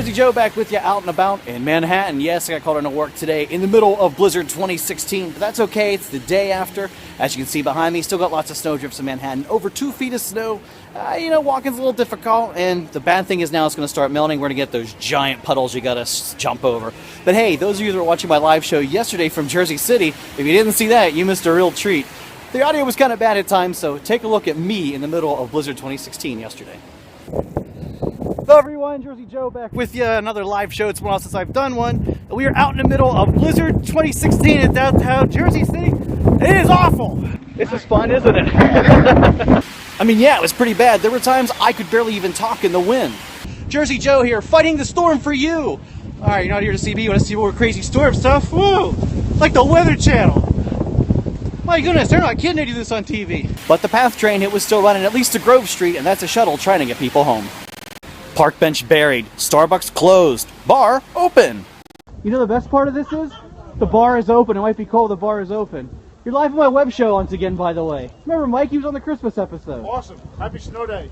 Jersey Joe back with you out and about in Manhattan. Yes, I got called into work today in the middle of Blizzard 2016, but that's okay. It's the day after. As you can see behind me, still got lots of snowdrifts in Manhattan. Over 2 feet of snow. Walking's a little difficult, and the bad thing is now it's going to start melting. We're going to get those giant puddles you got to jump over. But hey, those of you that were watching my live show yesterday from Jersey City, if you didn't see that, you missed a real treat. The audio was kind of bad at times, so take a look at me in the middle of Blizzard 2016 yesterday. Hello everyone, Jersey Joe back with you. Another live show. It's been a while since I've done one. We are out in the middle of Blizzard 2016 in downtown Jersey City. It is awful. This is fun, isn't it? I mean, yeah, it was pretty bad. There were times I could barely even talk in the wind. Jersey Joe here, fighting the storm for you. All right, you're not here to see me. You want to see more crazy storm stuff? Woo! Like the Weather Channel. My goodness, they're not kidding to do this on TV. But the PATH train, it was still running at least to Grove Street, and that's a shuttle trying to get people home. Park bench buried, Starbucks closed, bar open. You know the best part of this is? The bar is open. It might be cold, the bar is open. You're live on my web show once again, by the way. Remember Mike? He was on the Christmas episode. Awesome. Happy snow day.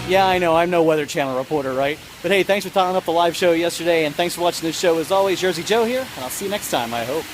Yeah, I know, I'm no Weather Channel reporter, right? But hey, thanks for talking up the live show yesterday, and thanks for watching this show as always. Jersey Joe here, and I'll see you next time, I hope.